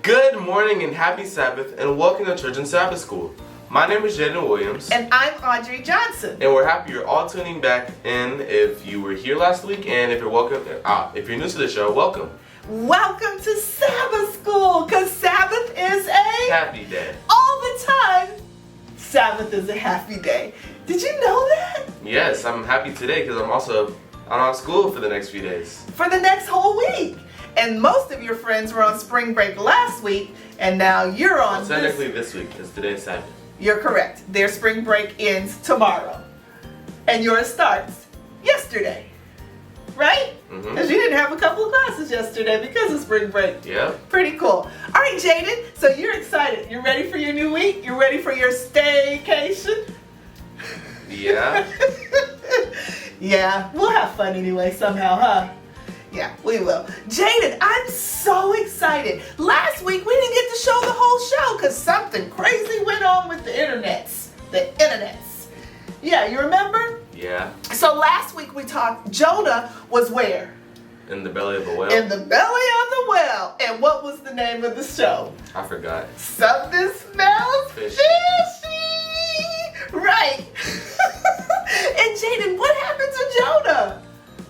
Good morning and happy Sabbath, and welcome to Church and Sabbath School. My name is Jadon Williams. And I'm Audree Johnson. And we're happy you're all tuning back in if you were here last week, and if you're new to the show, welcome. Welcome to Sabbath School, because Sabbath is a happy day. All the time, Sabbath is a happy day. Did you know that? Yes, I'm happy today because I'm out of school for the next few days. For the next whole week. And most of your friends were on spring break last week, and now you're on technically this week, because today is Sabbath. You're correct. Their spring break ends tomorrow. And yours starts yesterday. Right? Because you didn't have a couple of classes yesterday because of spring break. Yeah. Pretty cool. All right, Jadon, so you're excited. You ready for your new week? You ready for your staycation? Yeah. Yeah, we'll have fun anyway somehow, huh? Yeah, we will. Jadon, I'm so excited. Last week we didn't get to show the whole show because something crazy went on with the internets. Yeah, you remember? Yeah. So last week we talked, Jonah was where? In the belly of a whale. In the belly of the whale. And what was the name of the show? I forgot. Something smells fishy. Right. And Jadon, what happened to Jonah?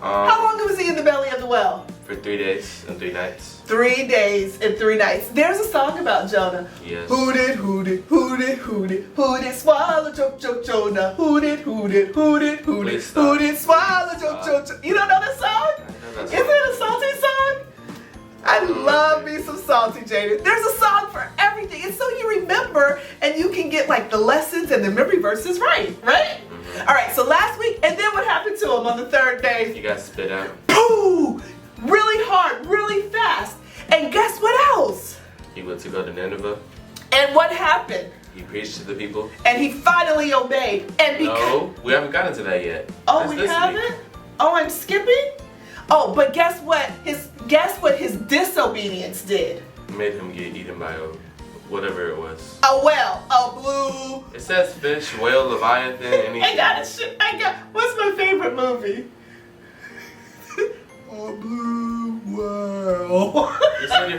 How long was he in the belly of the whale? For 3 days and 3 nights. 3 days and 3 nights. There's a song about Jonah. Yes. Hooted, hooted, hooted, hooted, hooted, swallow, choke, choke, Jonah. Hooted, hooted, hooted, hooted, hooted, swallow, choke, choke, choke. You don't know that song? Is it a salty song? I love me some salty, Jadon. There's a song for everything. And so you remember and you can get like the lessons and the memory verses right? All right, so last week, and then what happened to him on the third day? He got spit out. Pooh! Really hard, really fast. And guess what else? He went to go to Nineveh. And what happened? He preached to the people. And he finally obeyed. And no, we haven't gotten to that yet. Oh, That's we haven't? Week. Oh, I'm skipping? Oh, but guess what? Guess what his disobedience did? Made him get eaten by whatever it was. A whale. A blue. It says fish, whale, leviathan, anything. What's my favorite movie? A blue whale. You said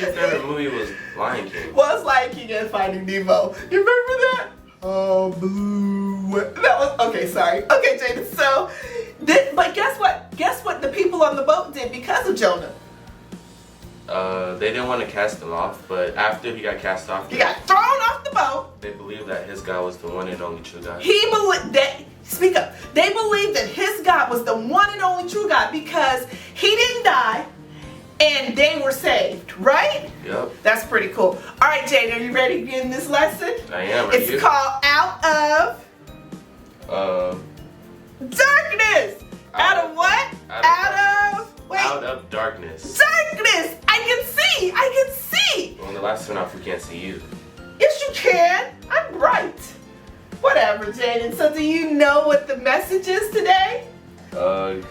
your favorite movie was Lion King. Well, it's Lion King and Finding Nemo. You remember that? A blue whale. That was, okay, sorry. Okay, Jadon, so, but guess what? Guess what the people on the boat did because of Jonah? They didn't want to cast him off, but after he got cast off, he got thrown off the boat. They believed that his God was the one and only true God. Speak up. They believed that his God was the one and only true God because he didn't die and they were saved, right? Yep. That's pretty cool. All right, Jadon, are you ready to begin this lesson? I am. It's called Out of Darkness. Out of what? Out of darkness. Darkness! I can see! Well, the lights turn off, we can't see you. Yes, you can. I'm bright. Whatever, Jadon. So do you know what the message is today? No.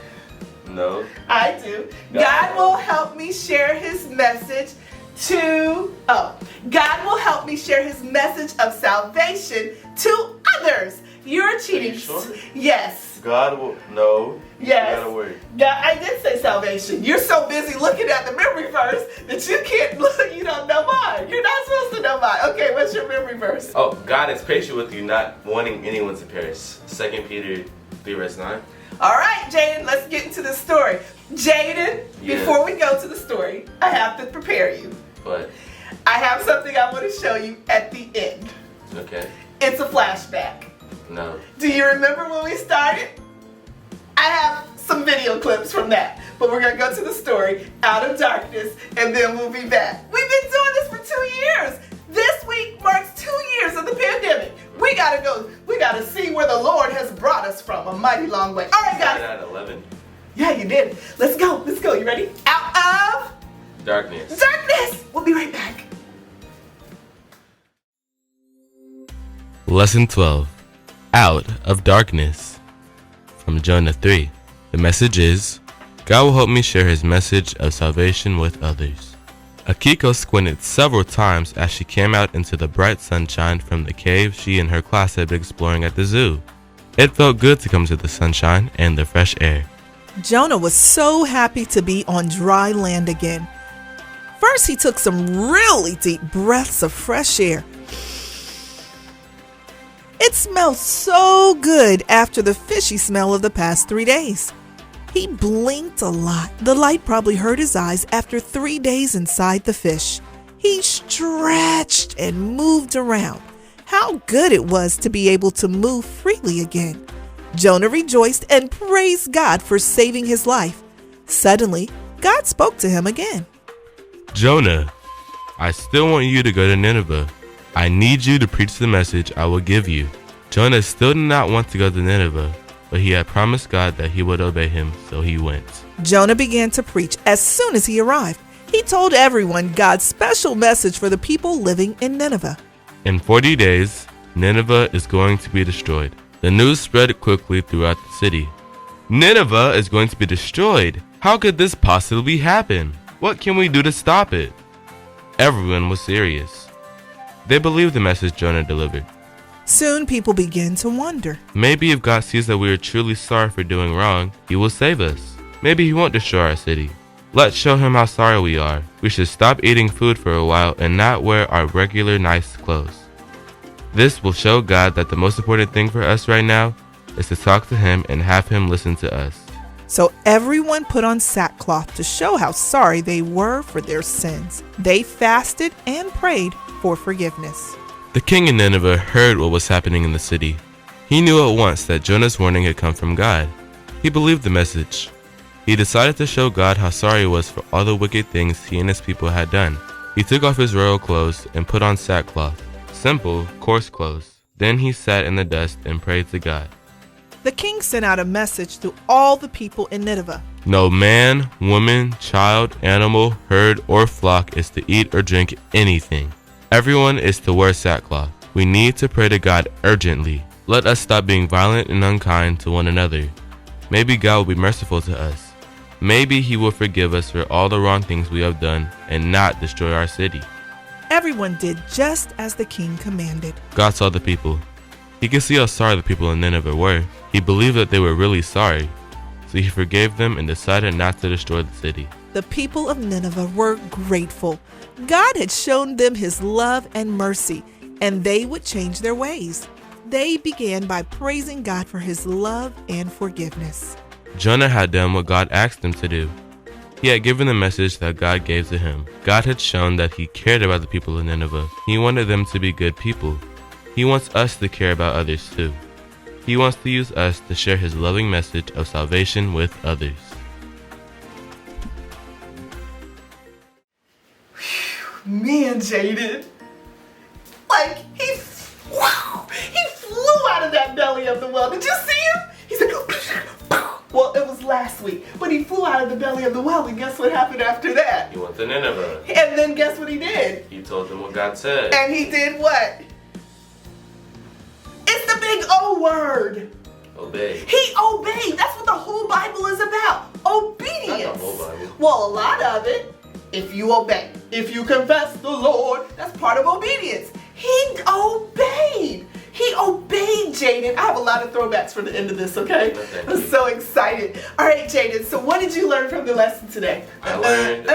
I do. God will help me share his message God will help me share his message of salvation to others. You're cheating. Are you sure? Yes. God will, no. Yes. You gotta word. God, I did say salvation. You're so busy looking at the memory verse that you can't look, you don't know mine. You're not supposed to know mine. Okay, what's your memory verse? Oh, God is patient with you, not wanting anyone to perish. 2 Peter 3 verse 9. All right, Jadon, let's get into the story. Jadon, before we go to the story, I have to prepare you. What? I have something I want to show you at the end. Okay. It's a flashback. No. Do you remember when we started? I have some video clips from that, but we're going to go to the story, Out of Darkness, and then we'll be back. We've been doing this for 2 years. This week marks 2 years of the pandemic. We got to go. We got to see where the Lord has brought us from a mighty long way. All right, guys. At 11. Yeah, you did. Let's go. Let's go. You ready? Out of Darkness. Darkness. We'll be right back. Lesson 12. Out of Darkness. From Jonah 3. The message is, God will help me share his message of salvation with others. Akiko squinted several times as she came out into the bright sunshine from the cave she and her class had been exploring at the zoo. It felt good to come to the sunshine and the fresh air. Jonah was so happy to be on dry land again. First, he took some really deep breaths of fresh air. It smelled so good after the fishy smell of the past 3 days. He blinked a lot. The light probably hurt his eyes after 3 days inside the fish. He stretched and moved around. How good it was to be able to move freely again. Jonah rejoiced and praised God for saving his life. Suddenly, God spoke to him again. Jonah, I still want you to go to Nineveh. I need you to preach the message I will give you. Jonah still did not want to go to Nineveh, but he had promised God that he would obey him, so he went. Jonah began to preach as soon as he arrived. He told everyone God's special message for the people living in Nineveh. In 40 days, Nineveh is going to be destroyed. The news spread quickly throughout the city. Nineveh is going to be destroyed. How could this possibly happen? What can we do to stop it? Everyone was serious. They believed the message Jonah delivered. Soon people began to wonder. Maybe if God sees that we are truly sorry for doing wrong, He will save us. Maybe He won't destroy our city. Let's show Him how sorry we are. We should stop eating food for a while and not wear our regular nice clothes. This will show God that the most important thing for us right now is to talk to Him and have Him listen to us. So everyone put on sackcloth to show how sorry they were for their sins. They fasted and prayed for forgiveness. The king in Nineveh heard what was happening in the city. He knew at once that Jonah's warning had come from God. He believed the message. He decided to show God how sorry he was for all the wicked things he and his people had done. He took off his royal clothes and put on sackcloth, simple, coarse clothes. Then he sat in the dust and prayed to God. The king sent out a message to all the people in Nineveh. No man, woman, child, animal, herd, or flock is to eat or drink anything. Everyone is to wear sackcloth. We need to pray to God urgently. Let us stop being violent and unkind to one another. Maybe God will be merciful to us. Maybe He will forgive us for all the wrong things we have done and not destroy our city. Everyone did just as the king commanded. God saw the people. He could see how sorry the people in Nineveh were. He believed that they were really sorry, so He forgave them and decided not to destroy the city. The people of Nineveh were grateful. God had shown them His love and mercy, and they would change their ways. They began by praising God for His love and forgiveness. Jonah had done what God asked him to do. He had given the message that God gave to him. God had shown that He cared about the people of Nineveh. He wanted them to be good people. He wants us to care about others too. He wants to use us to share His loving message of salvation with others. Man, Jadon, like he flew out of that belly of the well. Did you see him? He's like, well, it was last week, but he flew out of the belly of the well, and guess what happened after that? He went to Nineveh. And then guess what he did? He told them what God said. And he did what? It's the big O word. Obey. He obeyed. That's what the whole Bible is about. Obedience. Not the whole Bible. Well, a lot of it. If you obey, if you confess the Lord, that's part of obedience. He obeyed. He obeyed, Jadon. I have a lot of throwbacks for the end of this, okay? I'm so excited. All right, Jadon, so what did you learn from the lesson today? I learned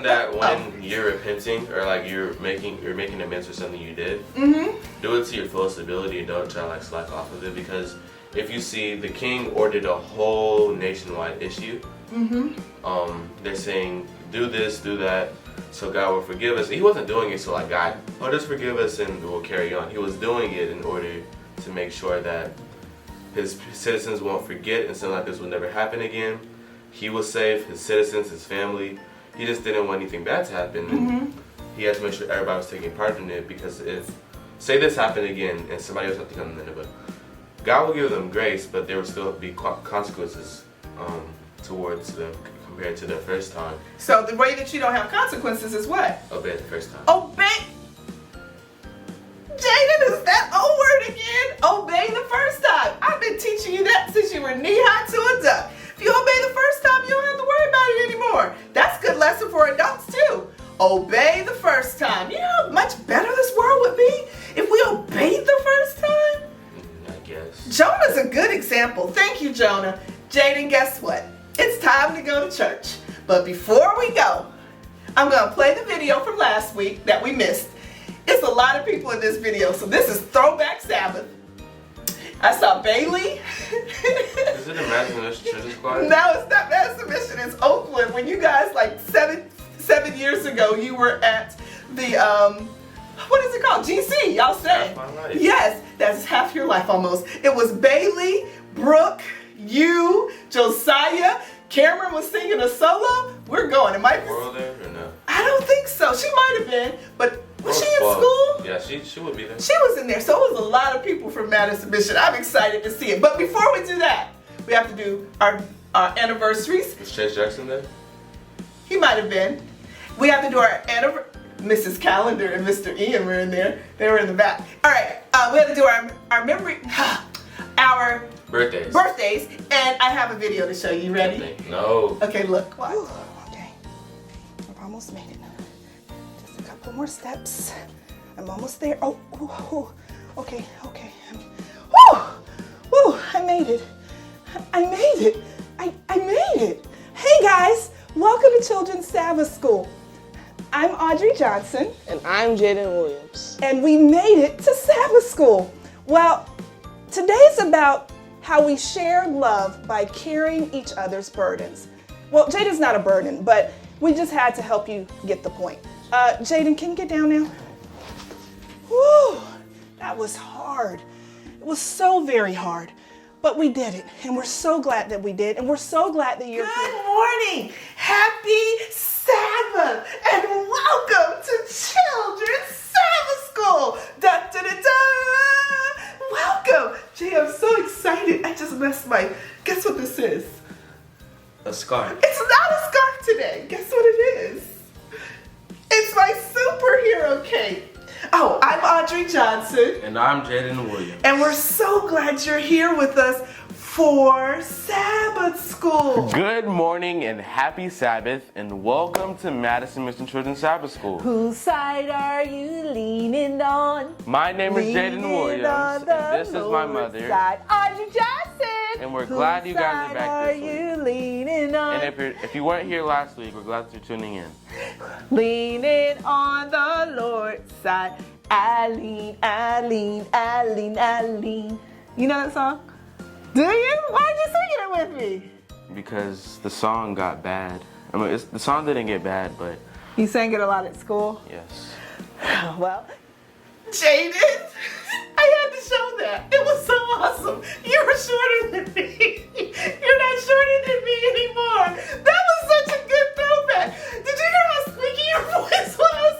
that when you're repenting or like you're making amends for something you did, do it to your fullest ability and don't try to like slack off of it, because if you see, the king ordered a whole nationwide issue. They're saying, do this, do that, so God will forgive us. He wasn't doing it so like God, oh, just forgive us and we'll carry on. He was doing it in order to make sure that His citizens won't forget and something like this will never happen again. He will save His citizens, His family. He just didn't want anything bad to happen. And He had to make sure everybody was taking part in it, because if, say this happened again and somebody else had to come to Nineveh, God will give them grace, but there will still be consequences towards them compared to the first time. So the way that you don't have consequences is what? Obey the first time. Obey. Jadon, is that O word again? Obey the first time. I've been teaching you that since you were knee-high to a duck. If you obey the first time, you don't have to worry about it anymore. That's a good lesson for adults too. Obey the first time. You know how much better this world would be if we obeyed the first time? I guess. Jonah's a good example. Thank you, Jonah. Jadon, guess what? It's time to go to church. But before we go, I'm going to play the video from last week that we missed. It's a lot of people in this video, so this is Throwback Sabbath. I saw Bailey. Is it a Madison Mission Children's Choir? No, it's not Madison Mission. It's Oakland. When you guys, like 7 years ago, you were at the, what is it called? GC, y'all say. Half my life. Yes, that's half your life almost. It was Bailey, Brooke, you, Josiah. Cameron was singing a solo. We're going. It might be. Were there or no? I don't think so. She might have been, but was she in school? Yeah, she would be there. She was in there, so it was a lot of people from Madison Mission. I'm excited to see it. But before we do that, we have to do our anniversaries. Was Chase Jackson there? He might have been. We have to do our anniversary. Mrs. Calendar and Mr. Ian were in there. They were in the back. All right, we have to do our memory, our birthdays, and I have a video to show you. Ready? No. Okay, look. Watch. Ooh, okay, I've almost made it. Just a couple more steps. I'm almost there. Oh, okay. I made it. I made it. Hey guys, welcome to Children's Sabbath School. I'm Audrey Johnson. And I'm Jadon Williams. And we made it to Sabbath School. Well, today's about how we share love by carrying each other's burdens. Well, Jadon's not a burden, but we just had to help you get the point. Jadon, can you get down now? Whew, that was hard. It was so very hard. But we did it, and we're so glad that we did, and we're so glad that you're here. Good morning! Happy Sabbath! And welcome to Children's Sabbath School! Da da da da! Welcome! Jay, I'm so excited. I just messed my... Guess what this is? A scarf. It's not a scarf today. Guess what it is? It's my superhero cape. Oh, I'm Audrey Johnson. And I'm Jadon Williams. And we're so glad you're here with us for Sabbath School. Good morning and happy Sabbath, and welcome to Madison Mission Children's Sabbath School. Whose side are you leaning on? My name is Jadon Williams, and this is my mother. Side. Audrey Johnson. And we're glad you guys are back this week. Whose side are you leaning on? And if you weren't here last week, we're glad that you're tuning in. Leaning on the Lord's side. I lean. You know that song? Do you? Why'd you sing it with me? Because the song got bad. I mean, the song didn't get bad, but... You sang it a lot at school? Yes. Well... Jadon, I had to show that. It was so awesome. You were shorter than me. You're not shorter than me anymore. That was such a good throwback. Did you hear how squeaky your voice was?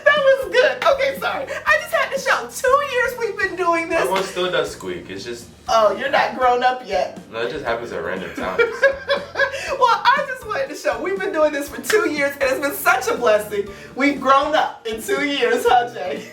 That was good. Okay, sorry. I just had to show. 2 years we've been doing this. My voice still does squeak. It's just... Oh, you're not grown up yet. No, it just happens at random times. Well, I just wanted to show. We've been doing this for 2 years, and it's been such a blessing. We've grown up in 2 years, huh, Jay?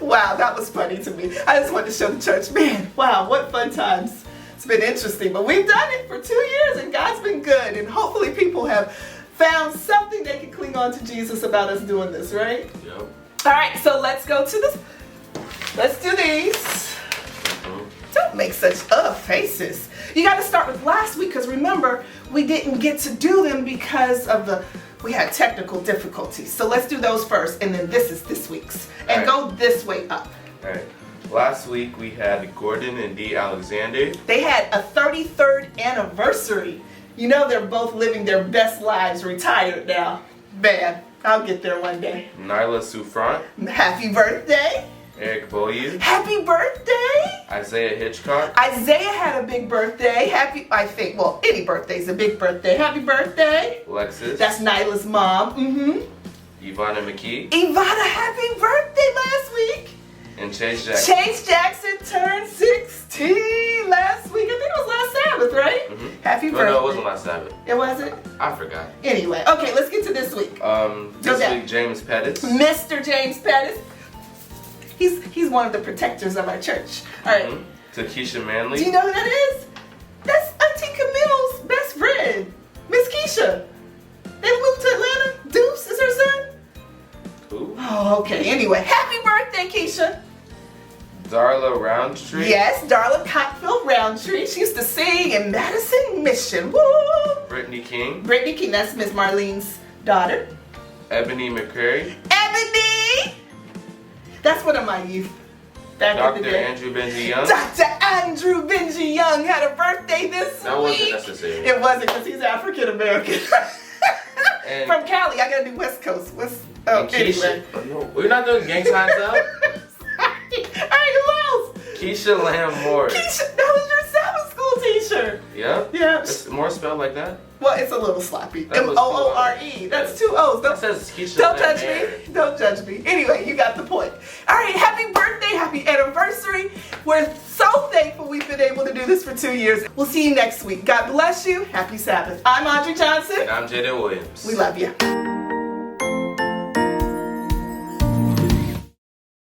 Wow, that was funny to me. I just wanted to show the church. Man, wow, what fun times. It's been interesting, but we've done it for 2 years, and God's been good, and hopefully people have found something they can cling on to Jesus about us doing this, right? Yep. All right, so let's go to this. Let's do these. Don't make such faces. You got to start with last week, because remember, we didn't get to do them because of we had technical difficulties. So let's do those first, and then this is this week's. And go this way up. All right. Last week we had Gordon and Dee Alexander. They had a 33rd anniversary. You know they're both living their best lives, retired now. Man, I'll get there one day. Nyla Souffrant. Happy birthday. Eric Beaulieu. Happy birthday. Isaiah Hitchcock. Isaiah had a big birthday. Any birthday's a big birthday. Happy birthday. Lexus. That's Nyla's mom. Ivana McKee. Ivana, happy birthday last week. And Chase Jackson. Chase Jackson turned 16 last week. I think it was last Sabbath, right? Happy birthday. No, it wasn't last Sabbath. It wasn't? I forgot. Anyway, okay, let's get to this week. This week, James Pettis. Mr. James Pettis. He's one of the protectors of our church. All right. Takesha Manley. Do you know who that is? That's Auntie Camille's best friend, Miss Keisha. They moved to Atlanta. Deuce is her son. Who? Oh, okay. Anyway, happy birthday, Keisha. Darla Roundtree. Yes, Darla Cockfield Roundtree. She used to sing in Madison Mission. Woo! Brittany King. Brittany King, that's Miss Marlene's daughter, Ebony McCrary. Ebony. That's one of my youth. Back in the Dr. day. Andrew Benji Young. Dr. Andrew Benji Young had a birthday this week. That wasn't necessary. It wasn't because he's African American. And- From Cali, I gotta do West Coast. And Anyway. Keisha. No, we're not doing gang signs up. Sorry. Alright, who else? Keisha Lamb Moore. Keisha, that was your Sabbath school teacher. Yeah? Yeah. It's more spelled like that? Well, it's a little sloppy. That was M-O-O-R-E. That's 2 O's. That says Keisha Don't Lamb judge Moore. me. Don't judge me. Anyway, you got the point. All right, happy birthday, happy anniversary. We're so thankful we've been able to do this for 2 years. We'll see you next week. God bless you. Happy Sabbath. I'm Audree Johnson. And I'm Jadon Williams. We love you.